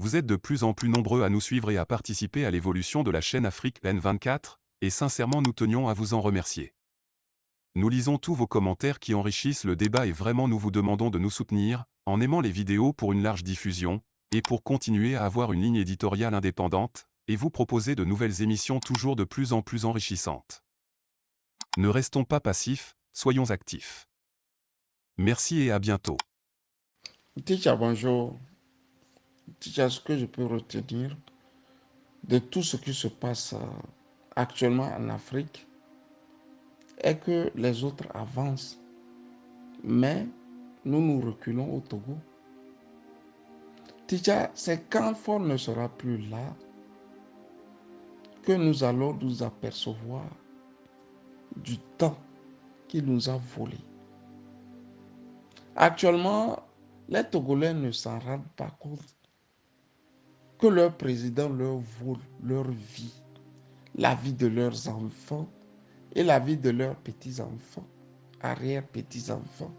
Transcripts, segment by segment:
Vous êtes de plus en plus nombreux à nous suivre et à participer à l'évolution de la chaîne Afrique N24, et sincèrement nous tenions à vous en remercier. Nous lisons tous vos commentaires qui enrichissent le débat et vraiment nous vous demandons de nous soutenir, en aimant les vidéos pour une large diffusion, et pour continuer à avoir une ligne éditoriale indépendante, et vous proposer de nouvelles émissions toujours de plus en plus enrichissantes. Ne restons pas passifs, soyons actifs. Merci et à bientôt. Teacher, bonjour. Teacher, ce que je peux retenir de tout ce qui se passe actuellement en Afrique est que les autres avancent, mais nous nous reculons au Togo. Teacher, c'est quand Ford ne sera plus là que nous allons nous apercevoir du temps qu'il nous a volé. Actuellement, les Togolais ne s'en rendent pas compte que leur président leur vole leur vie, la vie de leurs enfants et la vie de leurs petits-enfants, arrière-petits-enfants.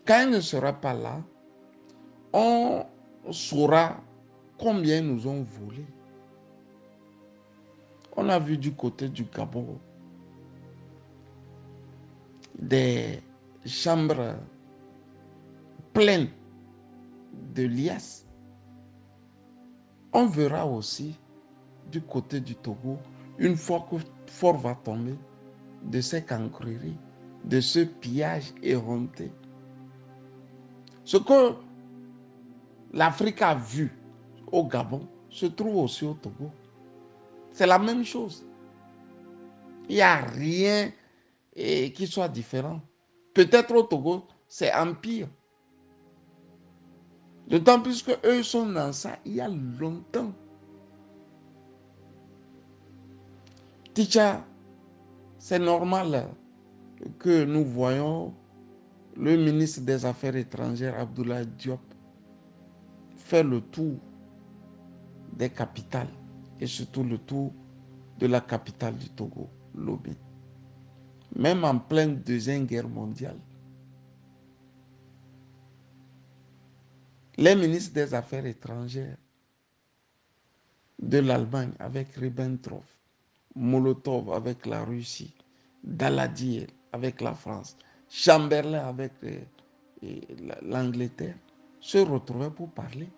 Quand il ne sera pas là, on saura combien nous ont volé. On a vu du côté du Gabon des chambres pleines de liasses. On verra aussi du côté du Togo, une fois que Fort va tomber, de ces cancreries, de ce pillage éreinté. Ce que l'Afrique a vu au Gabon se trouve aussi au Togo. C'est la même chose. Il n'y a rien qui soit différent. Peut-être au Togo, c'est empire. D'autant plus qu'eux sont dans ça il y a longtemps. Ticha, c'est normal que nous voyons le ministre des Affaires étrangères, Abdoulaye Diop, faire le tour des capitales et surtout le tour de la capitale du Togo, Lomé. Même en pleine Deuxième Guerre mondiale. Les ministres des Affaires étrangères de l'Allemagne avec Ribbentrop, Molotov avec la Russie, Daladier avec la France, Chamberlain avec l'Angleterre, se retrouvaient pour parler.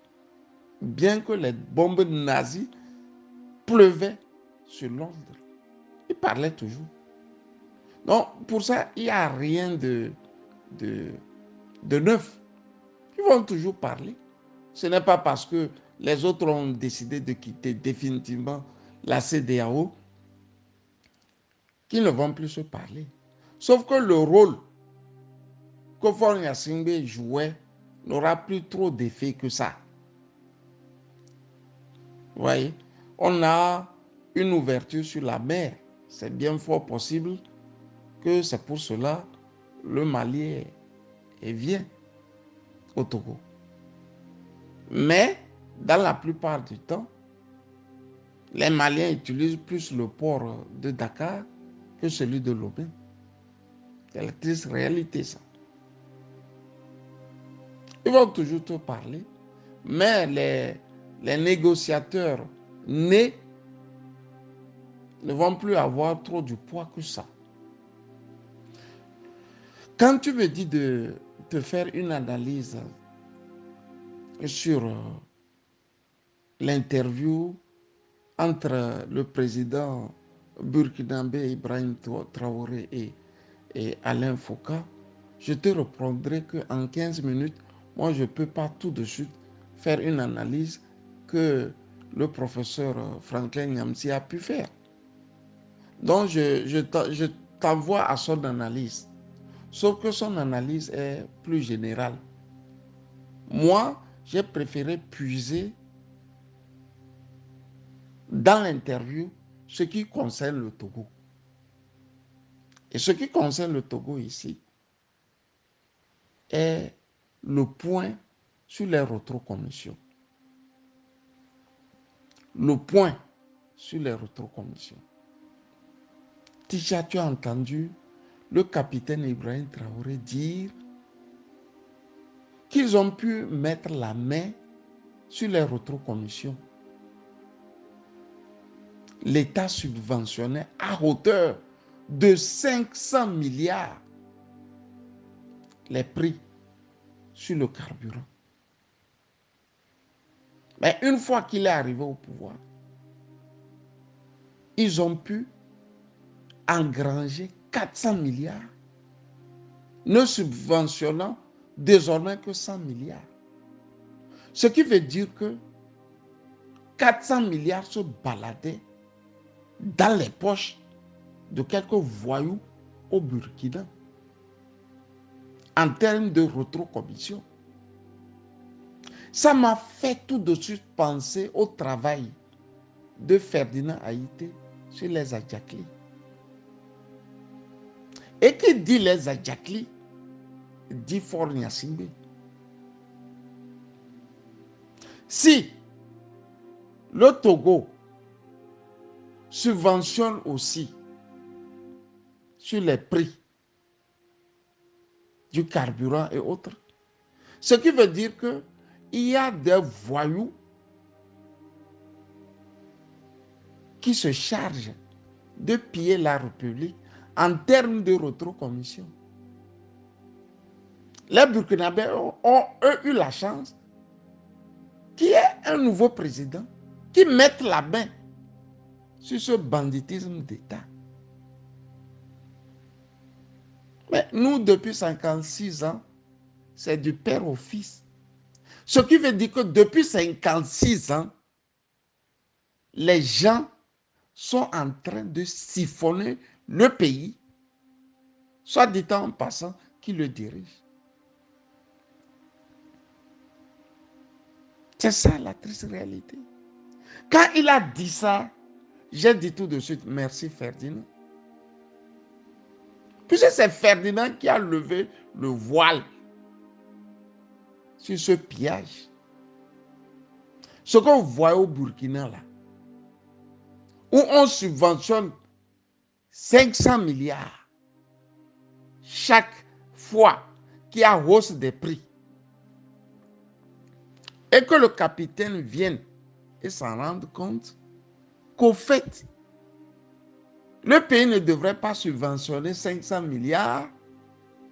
Bien que les bombes nazies pleuvaient sur Londres, ils parlaient toujours. Donc, pour ça, il n'y a rien de neuf. Ils vont toujours parler. Ce n'est pas parce que les autres ont décidé de quitter définitivement la CEDEAO qu'ils ne vont plus se parler. Sauf que le rôle que Faure Gnassingbé jouait n'aura plus trop d'effet que ça. Vous voyez, on a une ouverture sur la mer. C'est bien fort possible que c'est pour cela le Mali vient au Togo. Mais dans la plupart du temps, les Maliens utilisent plus le port de Dakar que celui de Lomé. C'est la triste réalité, ça. Ils vont toujours te parler, mais les négociateurs nés ne vont plus avoir trop du poids que ça. Quand tu me dis de te faire une analyse sur l'interview entre le président burkinabé Ibrahim Traoré et Alain Foucault, je te reprendrai qu'en 15 minutes, moi je ne peux pas tout de suite faire une analyse que le professeur Franklin Nyamsi a pu faire. Donc je t'envoie à son analyse. Sauf que son analyse est plus générale. Moi, j'ai préféré puiser dans l'interview ce qui concerne le Togo. Et ce qui concerne le Togo ici est le point sur les rétrocommissions. Le point sur les rétrocommissions. Ticha, tu as entendu le capitaine Ibrahim Traoré dire qu'ils ont pu mettre la main sur les rétrocommissions, l'État subventionnait à hauteur de 500 milliards les prix sur le carburant. Mais une fois qu'il est arrivé au pouvoir, ils ont pu engranger 400 milliards, ne subventionnant désormais que 100 milliards. Ce qui veut dire que 400 milliards se baladaient dans les poches de quelques voyous au Burkina en termes de rétrocommission. Ça m'a fait tout de suite penser au travail de Ferdinand Haïté sur les Adjakli. Et qui dit les Adjakli dit Fort Gnassingbé. Si le Togo subventionne aussi sur les prix du carburant et autres, ce qui veut dire qu'il y a des voyous qui se chargent de piller la République en termes de rétrocommission. Les Burkinabés ont eu la chance qu'il y ait un nouveau président qui mette la main sur ce banditisme d'État. Mais nous, depuis 56 ans, c'est du père au fils. Ce qui veut dire que depuis 56 ans, les gens sont en train de siphonner le pays, soit dit en passant, qui le dirige. C'est ça la triste réalité. Quand il a dit ça, j'ai dit tout de suite, merci Ferdinand. Puisque c'est Ferdinand qui a levé le voile sur ce pillage. Ce qu'on voit au Burkina là, où on subventionne 500 milliards chaque fois qu'il y a hausse des prix, et que le capitaine vienne et s'en rende compte qu'au fait, le pays ne devrait pas subventionner 500 milliards,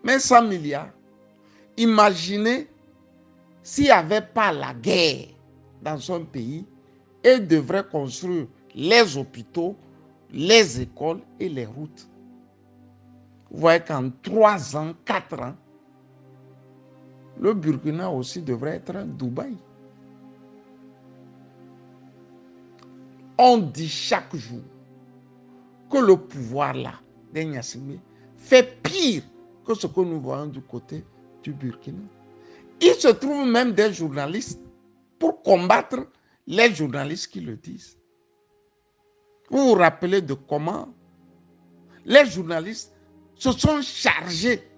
mais 100 milliards. Imaginez s'il n'y avait pas la guerre dans son pays et devrait construire les hôpitaux, les écoles et les routes. Vous voyez qu'en 3 ans, 4 ans, le Burkina aussi devrait être un Dubaï. On dit chaque jour que le pouvoir là, des Gnassingbé, fait pire que ce que nous voyons du côté du Burkina. Il se trouve même des journalistes pour combattre les journalistes qui le disent. Vous vous rappelez de comment les journalistes se sont chargés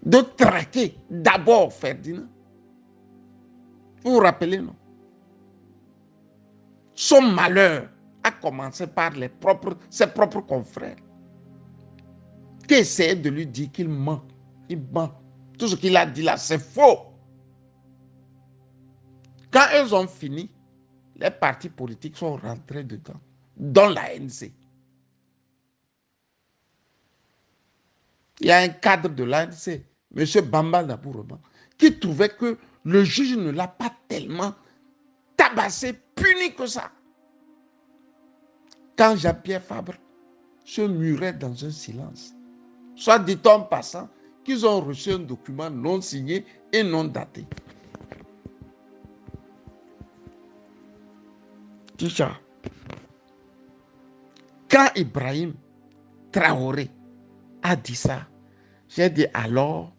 de traquer d'abord Ferdinand. Vous vous rappelez, non? Son malheur a commencé par ses propres confrères qui essayaient de lui dire qu'il ment. Il ment. Tout ce qu'il a dit là, c'est faux. Quand ils ont fini, les partis politiques sont rentrés dedans, dont l'ANC. Il y a un cadre de l'ANC, M. Bamba Naboureba, qui trouvait que le juge ne l'a pas tellement tabassé, puni que ça. Quand Jean-Pierre Fabre se murait dans un silence, soit dit en passant qu'ils ont reçu un document non signé et non daté. Ticha, quand Ibrahim Traoré a dit ça, j'ai dit alors,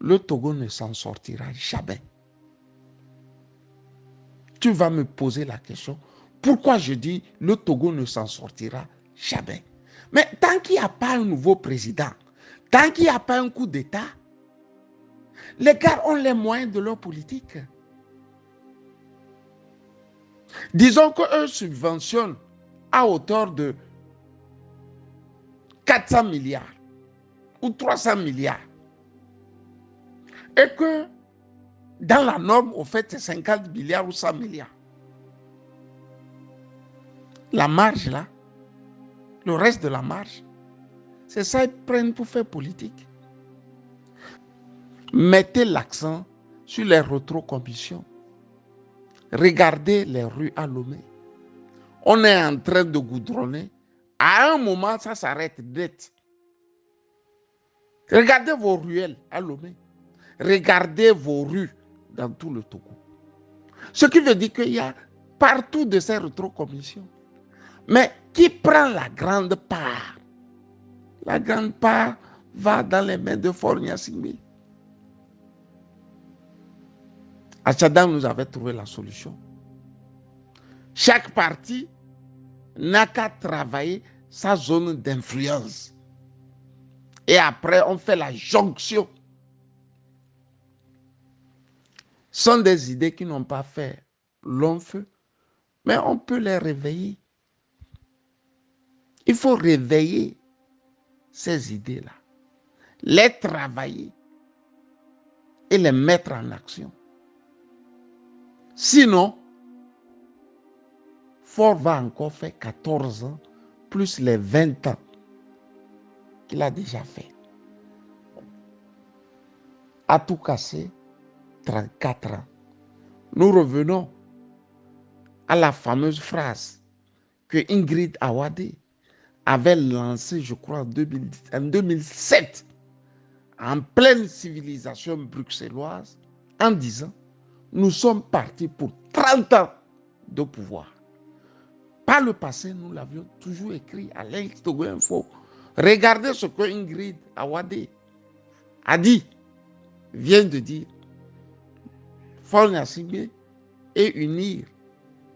le Togo ne s'en sortira jamais. Tu vas me poser la question, pourquoi je dis le Togo ne s'en sortira jamais? Mais tant qu'il n'y a pas un nouveau président, tant qu'il n'y a pas un coup d'État, les gars ont les moyens de leur politique. Disons qu'eux subventionnent à hauteur de 400 milliards ou 300 milliards. Et que Dans la norme, au fait, c'est 50 milliards ou 100 milliards. La marge, là, le reste de la marge, c'est ça qu'ils prennent pour faire politique. Mettez l'accent sur les rétrocommissions. Regardez les rues à Lomé. On est en train de goudronner. À un moment, ça s'arrête net. Regardez vos ruelles à Lomé. Regardez vos rues dans tout le Togo. Ce qui veut dire qu'il y a partout de ces rétrocommissions. Mais qui prend la grande part? La grande part va dans les mains de Faure Gnassingbé. Achadam nous avait trouvé la solution. Chaque parti n'a qu'à travailler sa zone d'influence. Et après, on fait la jonction. Ce sont des idées qui n'ont pas fait long feu, mais on peut les réveiller. Il faut réveiller ces idées-là, les travailler et les mettre en action. Sinon, Faure va encore faire 14 ans, plus les 20 ans qu'il a déjà fait. À tout casser, 34 ans. Nous revenons à la fameuse phrase que Ingrid Awade avait lancée, je crois, en 2007, en pleine civilisation bruxelloise, en disant « Nous sommes partis pour 30 ans de pouvoir ». Par le passé, nous l'avions toujours écrit à l'Instogo Info. Regardez ce que Ingrid Awade a dit, vient de dire. Faure Gnassingbé et UNIR,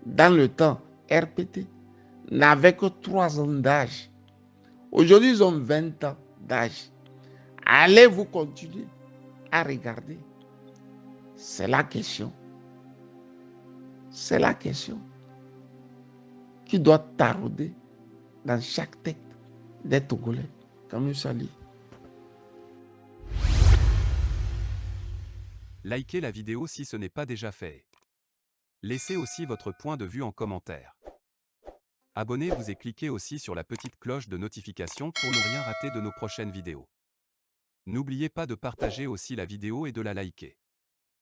dans le temps RPT, n'avaient que 3 ans d'âge. Aujourd'hui, ils ont 20 ans d'âge. Allez-vous continuer à regarder? C'est la question. C'est la question qui doit tarauder dans chaque tête des Togolais. Comme Sali. Likez la vidéo si ce n'est pas déjà fait. Laissez aussi votre point de vue en commentaire. Abonnez-vous et cliquez aussi sur la petite cloche de notification pour ne rien rater de nos prochaines vidéos. N'oubliez pas de partager aussi la vidéo et de la liker.